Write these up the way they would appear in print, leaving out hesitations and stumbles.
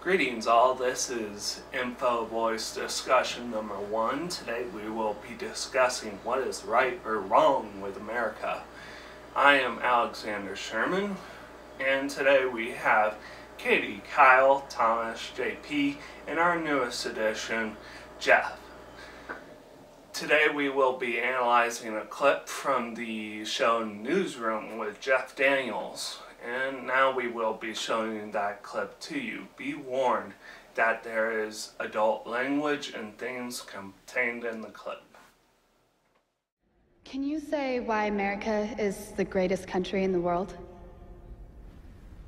Greetings all, this is InfoVoice discussion number 1. Today we will be discussing what is right or wrong with America. I am Alexander Sherman, and today we have Katie, Kyle, Thomas, JP, and our newest addition, Jeff. Today we will be analyzing a clip from the show Newsroom with Jeff Daniels. And now we will be showing that clip to you. Be warned that there is adult language and things contained in the clip. Can you say why America is the greatest country in the world?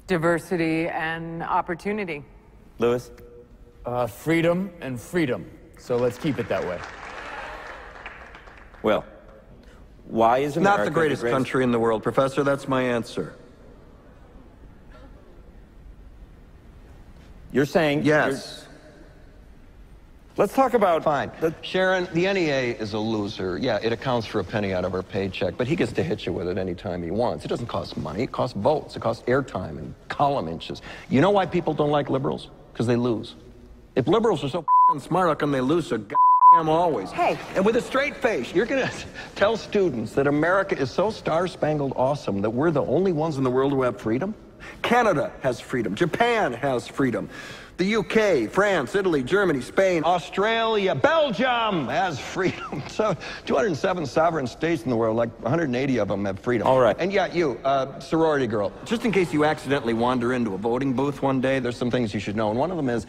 Diversity and opportunity. Lewis? Freedom and freedom. So let's keep it that way. Well, why is America not the greatest country in the world, Professor? That's my answer. You're saying... Yes. Let's talk about... Fine. Sharon, the NEA is a loser. Yeah, it accounts for a penny out of our paycheck, but he gets to hit you with it anytime he wants. It doesn't cost money. It costs votes. It costs airtime and column inches. You know why people don't like liberals? Because they lose. If liberals are so Smart, how come they lose so goddamn always? Hey, and with a straight face, you're going to tell students that America is so star-spangled awesome that we're the only ones in the world who have freedom? Canada has freedom. Japan has freedom. The UK, France, Italy, Germany, Spain, Australia, Belgium has freedom. So 207 sovereign states in the world, like 180 of them have freedom. All right. And yeah, you, sorority girl, just in case you accidentally wander into a voting booth one day, there's some things you should know. And one of them is,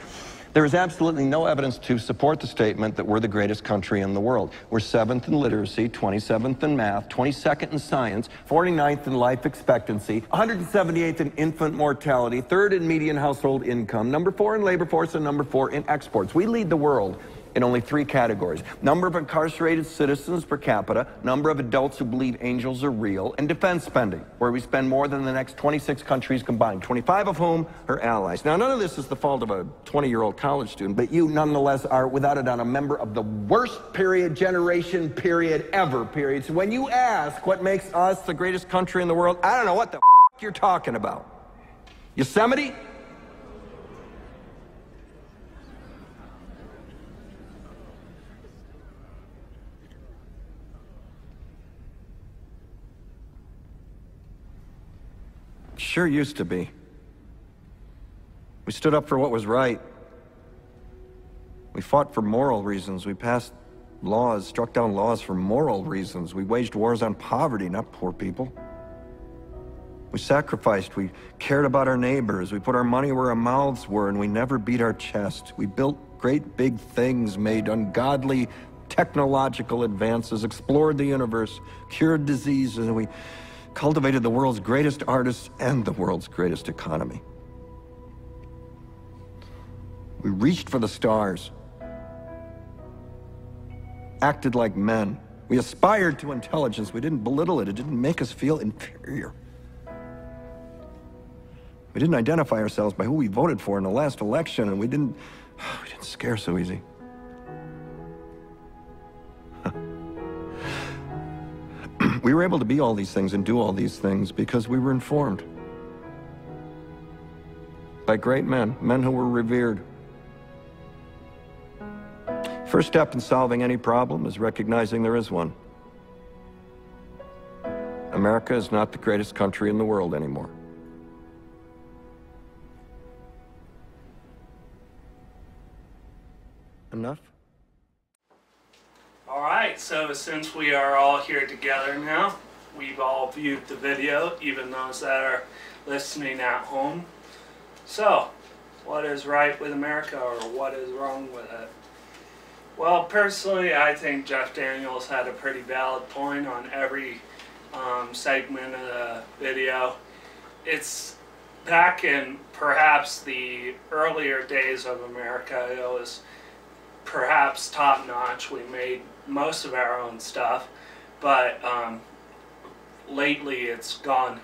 there is absolutely no evidence to support the statement that we're the greatest country in the world. We're 7th in literacy, 27th in math, 22nd in science, 49th in life expectancy, 178th in infant mortality, 3rd in median household income, number 4 in labor force, and number 4 in exports. We lead the world in only 3 categories: number of incarcerated citizens per capita, number of adults who believe angels are real, and defense spending, where we spend more than the next 26 countries combined, 25 of whom are allies. Now, none of this is the fault of a 20-year-old college student, but you nonetheless are, without a doubt, a member of the worst generation ever. So when you ask what makes us the greatest country in the world, I don't know what the you're talking about. Yosemite? Sure used to be. We stood up for what was right. We fought for moral reasons. We passed laws, struck down laws for moral reasons. We waged wars on poverty, not poor people. We sacrificed. We cared about our neighbors. We put our money where our mouths were, and we never beat our chest. We built great big things, made ungodly technological advances, explored the universe, cured diseases, and we cultivated the world's greatest artists and the world's greatest economy. We reached for the stars, acted like men. We aspired to intelligence. We didn't belittle it. It didn't make us feel inferior. We didn't identify ourselves by who we voted for in the last election, and we didn't scare so easy. We were able to be all these things and do all these things because we were informed by great men, men who were revered. First step in solving any problem is recognizing there is one. America is not the greatest country in the world anymore. Enough? Alright, so since we are all here together now, we've all viewed the video, even those that are listening at home. So, what is right with America, or what is wrong with it? Well, personally, I think Jeff Daniels had a pretty valid point on every segment of the video. It's back in perhaps the earlier days of America, it was perhaps top-notch. We made most of our own stuff, but lately it's gone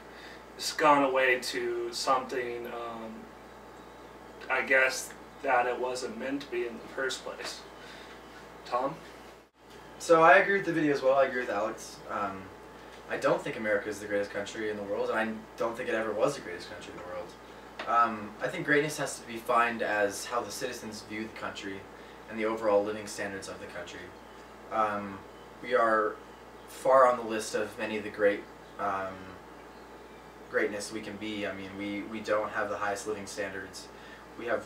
away to something I guess that it wasn't meant to be in the first place. Tom? So I agree with the video as well. I agree with Alex. I don't think America is the greatest country in the world, and I don't think it ever was the greatest country in the world. I think greatness has to be defined as how the citizens view the country and the overall living standards of the country. We are far on the list of many of the greatness we can be. I mean, we don't have the highest living standards. We have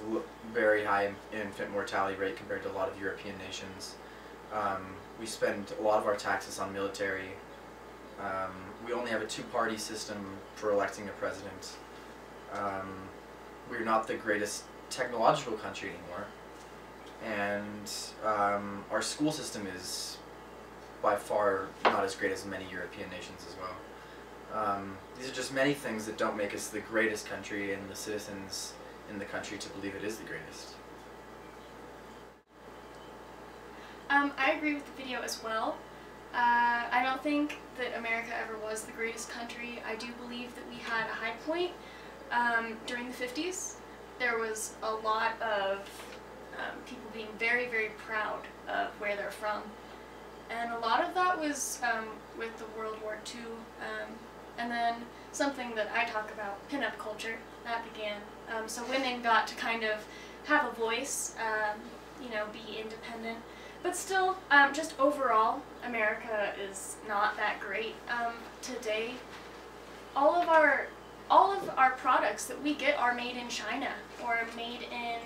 very high infant mortality rate compared to a lot of European nations. We spend a lot of our taxes on military. We only have a two-party system for electing a president. We're not the greatest technological country anymore. And our school system is by far not as great as many European nations as well. These are just many things that don't make us the greatest country and the citizens in the country to believe it is the greatest. I agree with the video as well. I don't think that America ever was the greatest country. I do believe that we had a high point during the 50s. There was a lot of people being very, very proud of where they're from. And a lot of that was with the World War II. And then something that I talk about, pinup culture, that began. So women got to kind of have a voice, you know, be independent. But still, just overall, America is not that great. Today, all of our products that we get are made in China, or made in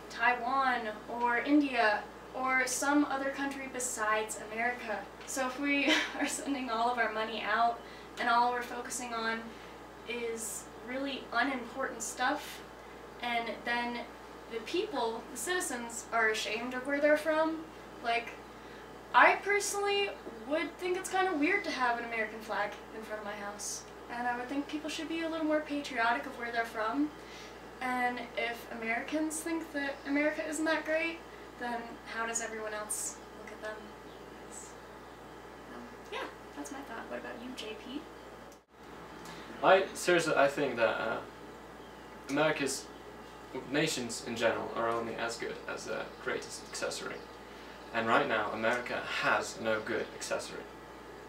Taiwan, or India, or some other country besides America. So if we are sending all of our money out, and all we're focusing on is really unimportant stuff, and then the people, the citizens, are ashamed of where they're from. Like, I personally would think it's kind of weird to have an American flag in front of my house. And I would think people should be a little more patriotic of where they're from. And if Americans think that America isn't that great, then how does everyone else look at them? Yeah, that's my thought. What about you, JP? I think that America's nations in general are only as good as their greatest accessory. And right now, America has no good accessory.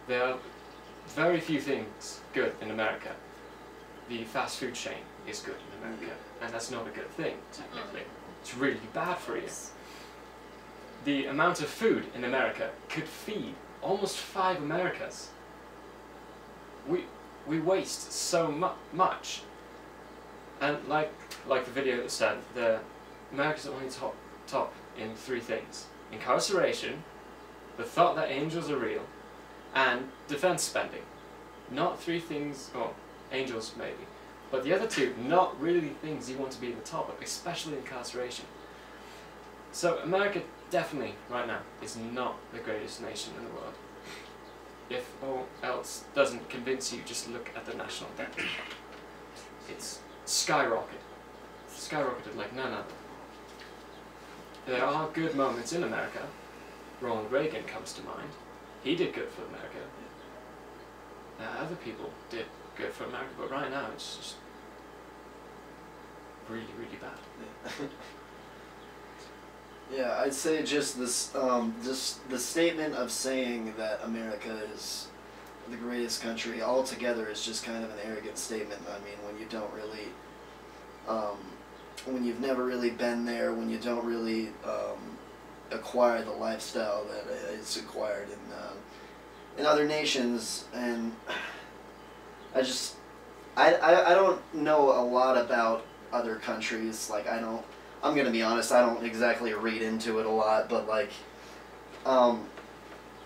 There are very few things good in America. The fast food chain is good in America, and that's not a good thing, technically. It's really bad for you. The amount of food in America could feed almost 5 Americas. We waste so much. And like the video said, America's only top in 3 things. Incarceration, the thought that angels are real, and defense spending. Not 3 things, well, angels maybe, but the other 2, not really things you want to be at the top of, especially incarceration. So America definitely, right now, is not the greatest nation in the world. If all else doesn't convince you, just look at the national debt. It's skyrocketed like none other. There are good moments in America. Ronald Reagan comes to mind. He did good for America. Other people did good for America, but right now it's just really, really bad. Yeah, I'd say just this, the statement of saying that America is the greatest country altogether is just kind of an arrogant statement. I mean, when you don't really, when you've never really been there, when you don't really acquire the lifestyle that is acquired in other nations, and I don't know a lot about other countries. Like, I'm gonna be honest, I don't exactly read into it a lot, but like,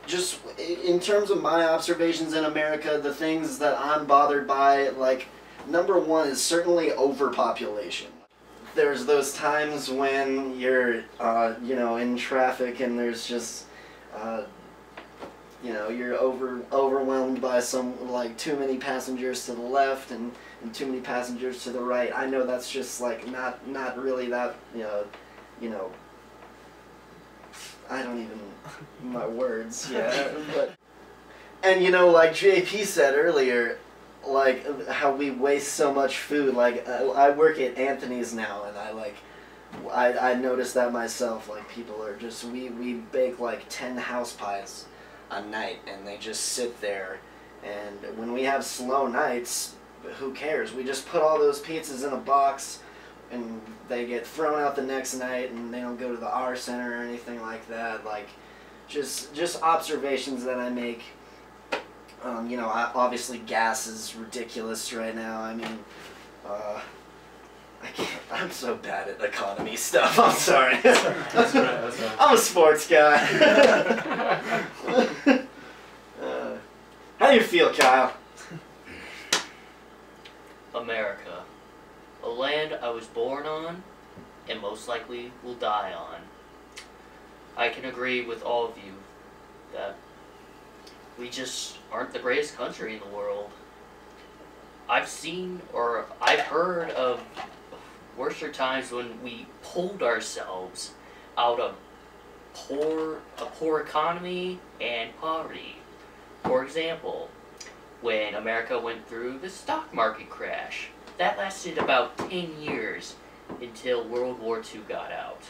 just in terms of my observations in America, the things that I'm bothered by, like, number 1 is certainly overpopulation. There's those times when you're, you know, in traffic and there's just, you know, you're overwhelmed by too many passengers to the left and too many passengers to the right. I know that's just like not really that, you know, I don't even, my words, yeah, but, and you know, like JP said earlier, like how we waste so much food. Like I work at Anthony's now, and I noticed that myself. Like people are just, we bake like 10 house pies a night, and they just sit there. And when we have slow nights, but who cares? We just put all those pizzas in a box, and they get thrown out the next night, and they don't go to the R Center or anything like that. Like, just observations that I make. You know, obviously gas is ridiculous right now. I mean, I'm so bad at economy stuff. I'm sorry. That's right. I'm a sports guy. How do you feel, Kyle? America, a land I was born on and most likely will die on. I can agree with all of you that we just aren't the greatest country in the world. I've seen or I've heard of worser times when we pulled ourselves out of a poor economy and poverty. For example, when America went through the stock market crash, that lasted about 10 years until World War II got out.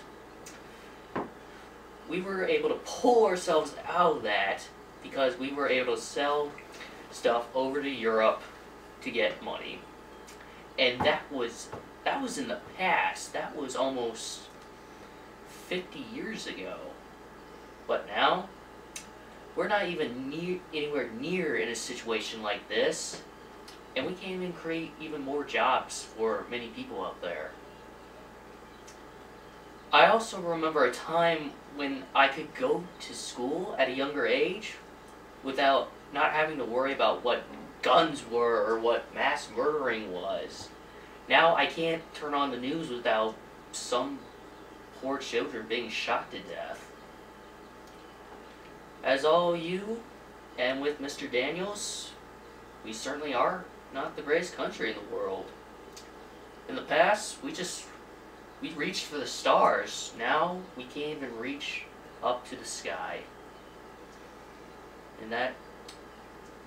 We were able to pull ourselves out of that because we were able to sell stuff over to Europe to get money. And that was in the past. That was almost 50 years ago. But now, we're not even anywhere near in a situation like this, and we can't even create even more jobs for many people out there. I also remember a time when I could go to school at a younger age without not having to worry about what guns were or what mass murdering was. Now I can't turn on the news without some poor children being shot to death. As all you, and with Mr. Daniels, we certainly are not the greatest country in the world. In the past, we reached for the stars. Now we can't even reach up to the sky. And that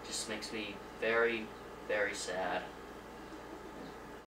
just makes me very, very sad.